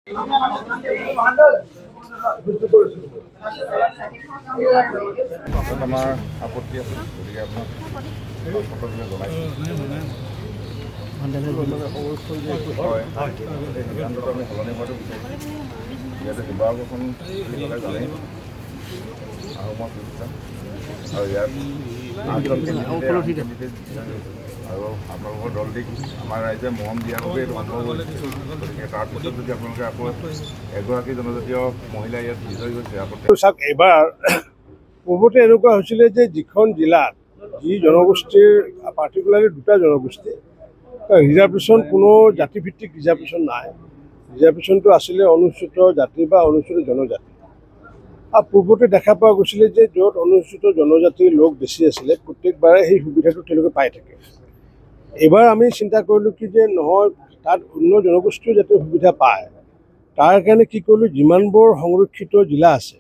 আমাৰ আপত্তি আছে গতিকে আপোনাক সকলোকে জনাইছোঁ সিদ্ধান্তটো আমি সলনি হোৱাটো বিচাৰিছোঁ। ইয়াতে শিৱসাগৰখন বুলি ক'লে জানেই আহোমৰ প্ৰতিষ্ঠান আৰু ইয়াত আৰু আপোনালোকৰ দলটিক আমাৰ ৰাইজে মৰম দিয়াৰ বাবে এইটো সম্ভৱ হৈছে। গতিকে তাৰ পিছত যদি আপোনালোকে আকৌ এগৰাকী জনজাতীয় মহিলা ইয়াত বিজয়ী হৈছে আপত্তি চাওক, এইবাৰ পূৰ্বতে এনেকুৱা হৈছিলে যে যিখন জিলাত যি জনগোষ্ঠীৰ পাৰ্টিকুলাৰলি দুটা জনগোষ্ঠী ৰিজাৰ্ভেশ্যন, কোনো জাতিভিত্তিক ৰিজাৰ্ভেশ্যন নাই। ৰিজাৰ্ভেশ্যনটো আছিলে অনুসূচিত জাতি বা অনুসূচিত জনজাতি। আৰু পূৰ্বতে দেখা পোৱা গৈছিলে যে য'ত অনুসূচিত জনজাতিৰ লোক বেছি আছিলে প্ৰত্যেকবাৰে সেই সুবিধাটো তেওঁলোকে পাই থাকে। এইবাৰ আমি চিন্তা কৰিলোঁ কি যে নহয়, তাত অন্য জনগোষ্ঠীও যাতে সুবিধা পায়, তাৰ কাৰণে কি কৰিলোঁ, যিমানবোৰ সংৰক্ষিত জিলা আছে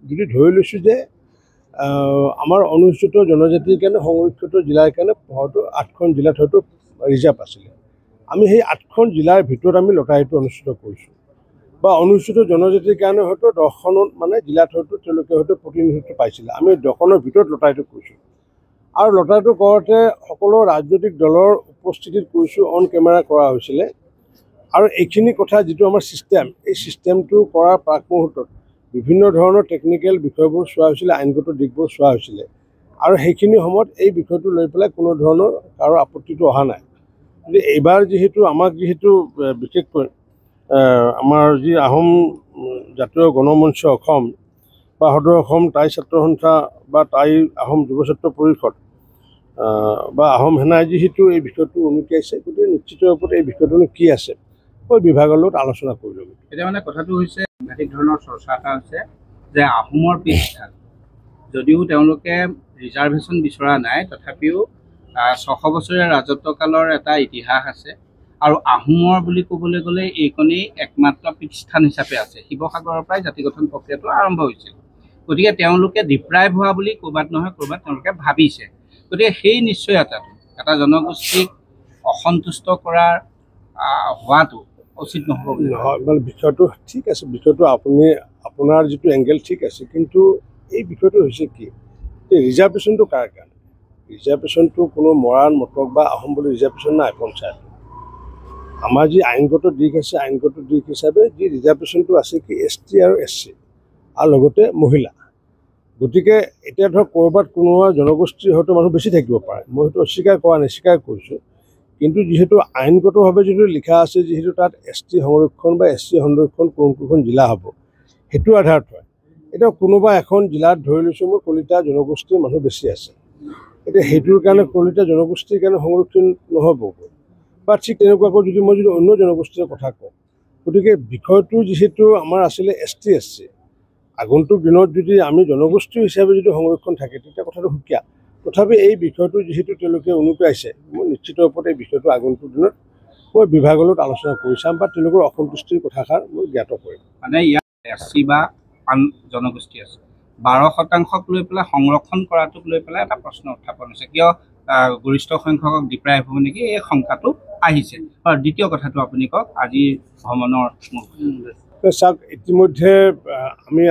যদি ধৰি লৈছোঁ যে আমাৰ অনুসূচিত জনজাতিৰ কাৰণে সংৰক্ষিত জিলাৰ কাৰণে হয়তো 8খন জিলাত হয়তো ৰিজাৰ্ভ আছিলে, আমি সেই 8খন জিলাৰ ভিতৰত আমি লটাৰীটো অনুষ্ঠিত কৰিছোঁ। বা অনুসূচিত জনজাতিৰ কাৰণে হয়তো 10খনত মানে জিলাত হয়তো তেওঁলোকে হয়তো প্ৰতিনিধিত্ব পাইছিলে, আমি 10খনৰ ভিতৰত লটাৰীটো কৰিছোঁ। আৰু লটাৰীটো কৰোঁতে সকলো ৰাজনৈতিক দলৰ উপস্থিতিত কৰিছোঁ, অন কেমেৰা কৰা হৈছিলে। আৰু এইখিনি কথা যিটো আমাৰ ছিষ্টেম, এই ছিষ্টেমটো কৰাৰ প্ৰাক মুহূৰ্তত বিভিন্ন ধৰণৰ টেকনিকেল বিষয়বোৰ চোৱা হৈছিলে, আইনগত দিশবোৰ চোৱা হৈছিলে। আৰু সেইখিনি সময়ত এই বিষয়টো লৈ পেলাই কোনো ধৰণৰ কাৰো আপত্তিটো অহা নাই। কিন্তু এইবাৰ আমাক যিহেতু বিশেষকৈ আমাৰ যি আহোম জাতীয় গণমঞ্চ অসম বা সদৌ অসম টাই ছাত্ৰ সন্থা বা টাই আহোম যুৱ ছাত্ৰ পৰিষদ বা আহোম সেনাই যিহেতু এই বিষয়টো উনুকিয়াইছে, গতিকে নিশ্চিত ৰূপত এই বিষয়টোনো কি আছে মই বিভাগৰ লগত আলোচনা কৰিলোঁ। এতিয়া মানে কথাটো হৈছে সাংঘাতিক ধৰণৰ চৰ্চা এটা হৈছে যে আহোমৰ পৃষ্ঠাত যদিও তেওঁলোকে ৰিজাৰ্ভেশ্যন বিচৰা নাই, তথাপিও 600 বছৰীয়া ৰাজত্বকালৰ এটা ইতিহাস আছে। আৰু আহোমৰ বুলি ক'বলৈ গ'লে এইখনেই একমাত্ৰ পৃষ্ঠান হিচাপে আছে। শিৱসাগৰৰ পৰাই জাতি গঠন প্ৰক্ৰিয়াটো আৰম্ভ হৈছিল। গতিকে তেওঁলোকে ডিপ্ৰাইভ হোৱা বুলি ক'ৰবাত নহয় ক'ৰবাত তেওঁলোকে ভাবিছে। গতিকে সেই নিশ্চয়তাটো এটা জনগোষ্ঠীক অসন্তুষ্ট কৰাৰ হোৱাটো উচিত নহ'ব। নহয়, মানে বিষয়টো ঠিক আছে, বিষয়টো আপোনাৰ যিটো এংগেল ঠিক আছে, কিন্তু এই বিষয়টো হৈছে কি, এই ৰিজাৰ্ভেশ্যনটো কাৰ কাৰণে? ৰিজাৰ্ভেশ্যনটো কোনো মৰাণ মটক বা আহোম বুলি ৰিজাৰ্ভেশ্যন নাই পঞ্চায়ত। আমাৰ যি আইনগত দিশ আছে, আইনগত দিশ হিচাপে যি ৰিজাৰ্ভেশ্যনটো আছে কি ST আৰু SC আৰু লগতে মহিলা। গতিকে এতিয়া ধৰক ক'ৰবাত কোনোবা জনগোষ্ঠীৰ হয়তো মানুহ বেছি থাকিব পাৰে, মই সেইটো অস্বীকাৰ কৰা নাই, স্বীকাৰ কৰিছোঁ। কিন্তু যিহেতু আইনগতভাৱে যিটো লিখা আছে, যিহেতু তাত ST সংৰক্ষণ বা SC সংৰক্ষণ কোনখন জিলা হ'ব সেইটো আধাৰত হয়। এতিয়া কোনোবা এখন জিলাত ধৰি লৈছোঁ মই কলিতা জনগোষ্ঠীৰ মানুহ বেছি আছে, এতিয়া সেইটোৰ কাৰণে কলিতা জনগোষ্ঠীৰ কাৰণে সংৰক্ষণ নহ'ব বা ঠিক তেনেকুৱাকৈ যদি অন্য জনগোষ্ঠীৰ কথা কওঁ। গতিকে বিষয়টো যিহেতু আমাৰ আছিলে ST SC, আগন্তুক দিনত যদি আমি জনগোষ্ঠী হিচাপে যদি সংৰক্ষণ থাকে তেতিয়া কথাটো সুকীয়া। তথাপি এই বিষয়টো যিহেতু তেওঁলোকে উনুকিয়াইছে, মই নিশ্চিত ৰূপতে এই বিষয়টো আগন্তুক দিনত মই বিভাগৰ লগত আলোচনা কৰি চাম বা তেওঁলোকৰ অসন্তুষ্টিৰ কথাষাৰ মই জ্ঞাত কৰিম। মানে ইয়াত SC বা আন জনগোষ্ঠী আছে, 12% লৈ পেলাই সংৰক্ষণ কৰাটোক লৈ পেলাই এটা প্ৰশ্ন উত্থাপন হৈছে, কিয় গৰিষ্ঠ সংখ্যকক ডিপ্ৰাইভ হ'ব নেকি, এই শংকাটো আহিছে। আৰু দ্বিতীয় কথাটো আপুনি কওক, আজিৰ ভ্ৰমণৰ চাওক, ইতিমধ্যে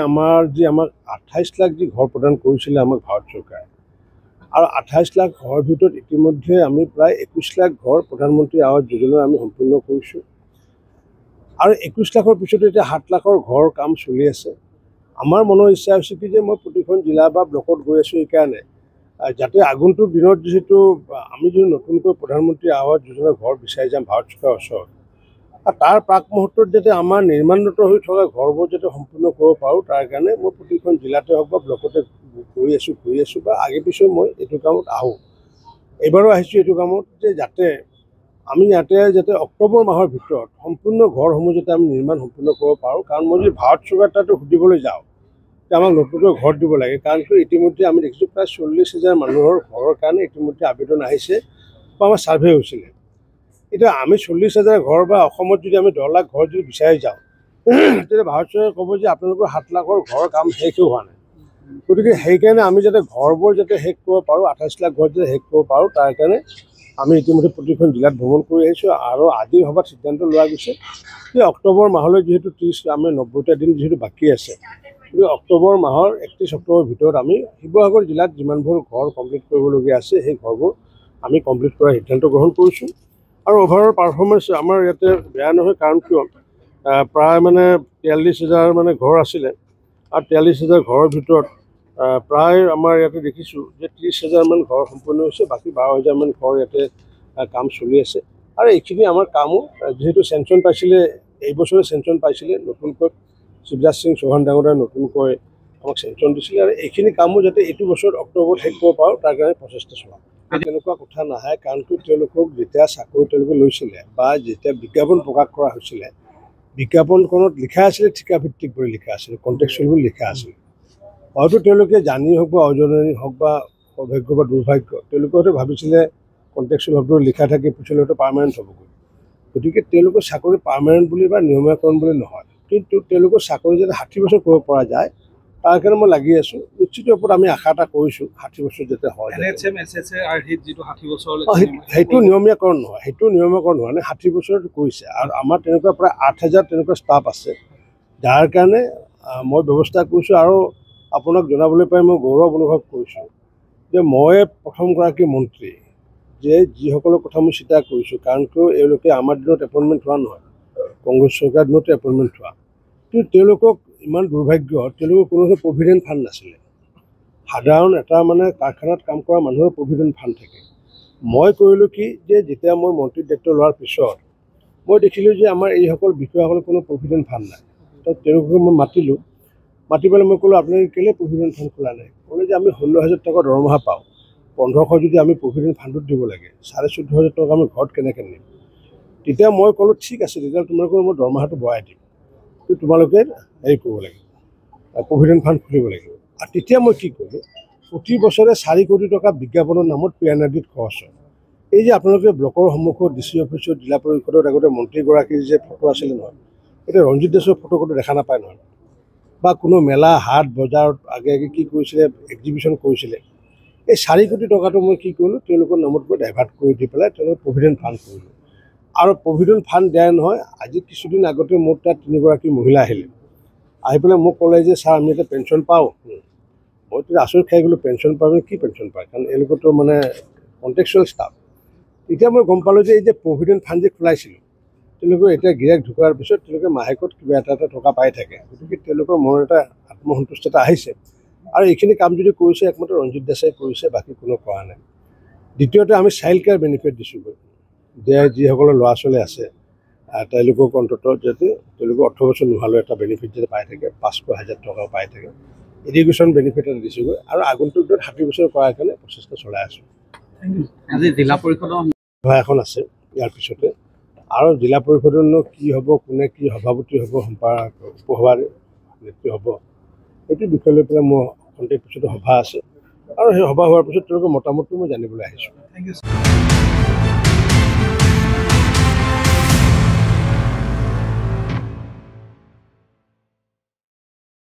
আমাক 28 লাখ যি ঘৰ প্ৰদান কৰিছিলে আমাক ভাৰত চৰকাৰে, আৰু 28 লাখ ঘৰৰ ভিতৰত ইতিমধ্যে আমি প্ৰায় 21 লাখ ঘৰ প্ৰধানমন্ত্ৰী আৱাস যোজনা আমি সম্পূৰ্ণ কৰিছোঁ। আৰু 21 লাখৰ পিছতো এতিয়া 7 লাখৰ ঘৰ কাম চলি আছে। আমাৰ মনৰ ইচ্ছা হৈছে কি যে মই প্ৰতিখন জিলা বা ব্লকত গৈ আছোঁ এইকাৰণে যাতে আগন্তুক দিনত যিহেতু আমি যদি নতুনকৈ প্ৰধানমন্ত্ৰী আৱাস যোজনা ঘৰ বিচাৰি যাম ভাৰত চৰকাৰৰ ওচৰত, আৰু তাৰ প্ৰাক মুহূৰ্তত যাতে আমাৰ নিৰ্মাণৰত হৈ থকা ঘৰবোৰ যাতে সম্পূৰ্ণ কৰিব পাৰোঁ, তাৰ কাৰণে মই প্ৰতিখন জিলাতে হওক বা ব্লকতে ঘূৰি আছোঁ বা আগে পিছে মই এইটো কামত আহোঁ। এইবাৰো আহিছোঁ এইটো কামত যে যাতে আমি ইয়াতে যাতে অক্টোবৰ মাহৰ ভিতৰত সম্পূৰ্ণ ঘৰসমূহ যাতে আমি নিৰ্মাণ সম্পূৰ্ণ কৰিব পাৰোঁ। কাৰণ মই যদি ভাৰত চৰকাৰ তাতো সুধিবলৈ যাওঁ যে আমাক নতুনকৈ ঘৰ দিব লাগে, কাৰণ ইতিমধ্যে আমি দেখিছোঁ প্ৰায় 40,000 মানুহৰ ঘৰৰ কাৰণে ইতিমধ্যে আবেদন আহিছে বা আমাৰ ছাৰ্ভে হৈছিলে। এতিয়া আমি 40,000 ঘৰ বা অসমত যদি আমি 10 লাখ ঘৰ যদি বিচাৰি যাওঁ, তেতিয়া ভাৰত চৰকাৰে ক'ব যে আপোনালোকৰ 7 লাখৰ ঘৰৰ কাম শেষো হোৱা নাই। গতিকে সেইকাৰণে আমি যাতে ঘৰবোৰ যাতে শেষ কৰিব পাৰোঁ, 28 লাখ ঘৰ যাতে শেষ কৰিব পাৰোঁ, তাৰ কাৰণে আমি ইতিমধ্যে প্ৰতিখন জিলাত ভ্ৰমণ কৰি আহিছোঁ আৰু আজিৰ সভাত সিদ্ধান্ত লোৱা গৈছে যে অক্টোবৰ মাহলৈ যিহেতু 30 আমি 90টা দিন যিহেতু বাকী আছে, গতিকে অক্টোবৰ মাহৰ 31 অক্টোবৰৰ ভিতৰত আমি শিৱসাগৰ জিলাত যিমানবোৰ ঘৰ কমপ্লিট কৰিবলগীয়া আছে সেই ঘৰবোৰ আমি কমপ্লিট কৰাৰ সিদ্ধান্ত গ্ৰহণ কৰিছোঁ। আৰু অভাৰঅল পাৰফৰ্মেঞ্চ আমাৰ ইয়াতে বেয়া নহয়, কাৰণ কিয় প্ৰায় মানে 43,000 মানে ঘৰ আছিলে আৰু 43,000 ঘৰৰ ভিতৰত প্ৰায় আমাৰ ইয়াতে দেখিছোঁ যে 30,000 মান ঘৰ সম্পূৰ্ণ হৈছে, বাকী 12,000 মান ঘৰ ইয়াতে কাম চলি আছে। আৰু এইখিনি আমাৰ কামো যিহেতু চেংচন পাইছিলে, এইবছৰে চেংচন পাইছিলে, নতুনকৈ শিৱৰাজ সিং চৌহান ডাঙৰীয়াই নতুনকৈ আমাক চেংচন দিছিলে, আৰু এইখিনি কামো যাতে এইটো বছৰত অক্টোবৰত শেষ কৰিব পাৰোঁ তাৰ কাৰণে প্ৰচেষ্টা চলাম। তেনেকুৱা কথা নাহে, কাৰণ তেওঁলোকক যেতিয়া চাকৰি তেওঁলোকে লৈছিলে বা যেতিয়া বিজ্ঞাপন প্ৰকাশ কৰা হৈছিলে, বিজ্ঞাপনখনত লিখা আছিলে ঠিকাভিত্তিক বুলি লিখা আছিলে, কণ্টেক্সুৱেল বুলি লিখা আছিলে। হয়তো তেওঁলোকে জানি হওক বা অজানি হওক বা সৌভাগ্য বা দুৰ্ভাগ্য, তেওঁলোকে হয়তো ভাবিছিলে কণ্টেক্সুৱেল শব্দটো লিখা থাকি পিছলৈ হয়তো পাৰ্মানেণ্ট হ'বগৈ। গতিকে তেওঁলোকৰ চাকৰি পাৰ্মানেণ্ট বুলি বা নিয়মীয়াকৰণ বুলি নহয়, কিন্তু তেওঁলোকৰ চাকৰি যাতে 60 বছৰ কৰিব পৰা যায় তাৰ কাৰণে মই লাগি আছোঁ। নিশ্চিত ওপৰত আমি আশা এটা কৰিছোঁ 60 বছৰ যাতে হয়। সেইটো নিয়মীয়াকৰণ নহয়, সেইটো নিয়মীয়াকৰণ নহয়, 60 বছৰত কৰিছে। আৰু আমাৰ তেনেকুৱা প্ৰায় 8,000 তেনেকুৱা ষ্টাফ আছে, যাৰ কাৰণে মই ব্যৱস্থা কৰিছোঁ। আৰু আপোনাক জনাবলৈ পাই মই গৌৰৱ অনুভৱ কৰিছোঁ যে মই প্ৰথমগৰাকী মন্ত্ৰী যে যিসকলৰ কথা মই চিন্তা কৰিছোঁ, কাৰণ কিয় এওঁলোকে আমাৰ দিনত এপইণ্টমেণ্ট হোৱা নহয়, কংগ্ৰেছ চৰকাৰৰ দিনতে এপইণ্টমেণ্ট হোৱা, কিন্তু তেওঁলোকক ইমান দুৰ্ভাগ্য, তেওঁলোকৰ কোনো প্ৰভিডেণ্ট ফাণ্ড নাছিলে। সাধাৰণ এটা মানে কাৰখানাত কাম কৰা মানুহৰ প্ৰভিডেণ্ট ফাণ্ড থাকে। মই কৰিলোঁ কি যে যেতিয়া মই মন্ত্ৰীৰ দায়িত্ব লোৱাৰ পিছত মই দেখিলোঁ যে আমাৰ এইসকল বিষয়াসকলৰ কোনো প্ৰভিডেণ্ট ফাণ্ড নাই। তো তেওঁলোকক মই মাতিলোঁ, মাতি পেলাই মই ক'লোঁ আপোনালোকে কেলৈ প্ৰভিডেণ্ট ফাণ্ড খোলা নাই? ক'লে যে আমি 16,000 টকা দৰমহা পাওঁ, 1500 যদি আমি প্ৰভিডেণ্ট ফাণ্ডত দিব লাগে, 14,500 টকা আমি ঘৰত কেনেকৈ নিম? তেতিয়া মই ক'লোঁ ঠিক আছে, তেতিয়াহ'লে তোমালোকৰ মই দৰমহাটো বঢ়াই দিম, কিন্তু তোমালোকে হেৰি কৰিব লাগিব, প্ৰভিডেণ্ট ফাণ্ড খুলিব লাগিব। আৰু তেতিয়া মই কি কৰিলোঁ, প্ৰতি বছৰে 4 কোটি টকা বিজ্ঞাপনৰ নামত PNRDত খৰচ হয়। এই যে আপোনালোকে ব্লকৰ সন্মুখত DC অফিচত জিলা পৰিষদত আগতে মন্ত্ৰীগৰাকীৰ যে ফটো আছিলে নহয়, এতিয়া ৰঞ্জিত দাসৰ ফটো ক'তো দেখা নাপায় নহয়, বা কোনো মেলা হাট বজাৰত আগে আগে কি কৰিছিলে, এক্সিবিশ্যন কৰিছিলে। এই 4 কোটি টকাটো মই কি কৰিলোঁ, তেওঁলোকৰ নামত মই ডাইভাৰ্ট কৰি দি পেলাই তেওঁলোকৰ প্ৰভিডেণ্ট ফাণ্ড কৰিলোঁ। আৰু প্ৰভিডেণ্ট ফাণ্ড দিয়াই নহয়, আজি কিছুদিন আগতে মোৰ তাত 3গৰাকী মহিলা আহিলে, আহি পেলাই মোক ক'লে যে ছাৰ আমি এতিয়া পেঞ্চন পাওঁ। মই তেতিয়া আচৰিত খাই গ'লোঁ, পেঞ্চন পাওঁ কি পেঞ্চন পায়, কাৰণ এওঁলোকৰতো মানে কণ্টেক্সুৱেল ষ্টাফ। তেতিয়া মই গম পালোঁ যে এই যে প্ৰভিডেণ্ট ফাণ্ড যে খোলাইছিলোঁ, তেওঁলোকে এতিয়া গিৰিয়েক ঢুকোৱাৰ পিছত তেওঁলোকে মাহেকত কিবা এটা টকা পাই থাকে। গতিকে তেওঁলোকৰ মনত এটা আত্মসন্তুষ্ট এটা আহিছে। আৰু এইখিনি কাম যদি কৰিছে একমাত্ৰ ৰঞ্জিত দাসে কৰিছে, বাকী কোনো কৰা নাই। দ্বিতীয়তে আমি চাইল্ড কেয়াৰ বেনিফিট দিছোঁগৈ, যে যিসকলৰ ল'ৰা ছোৱালী আছে তেওঁলোকক অন্ততঃ যাতে তেওঁলোকে 18 বছৰ নোহোৱালৈ এটা বেনিফিট যাতে পাই থাকে, 500,000 টকাও পাই থাকে। এডুকেশ্যন বেনিফিট এটা দিছোঁগৈ, আৰু আগন্তুক দিনত 60 বছৰ কৰাৰ কাৰণে প্ৰচেষ্টা চলাই আছোঁ। আজি জিলা পৰিষদৰ সভা এখন আছে ইয়াৰ পিছতে, আৰু জিলা পৰিষদৰনো কি হ'ব, কোনে কি সভাপতি হ'ব, উপসভাৰ নেতৃত্ব হ'ব, এইটো বিষয় লৈ পেলাই মোৰ খন্তেক পিছতে সভা আছে, আৰু সেই সভা হোৱাৰ পিছত তেওঁলোকৰ মতামতটো মই জানিবলৈ আহিছোঁ।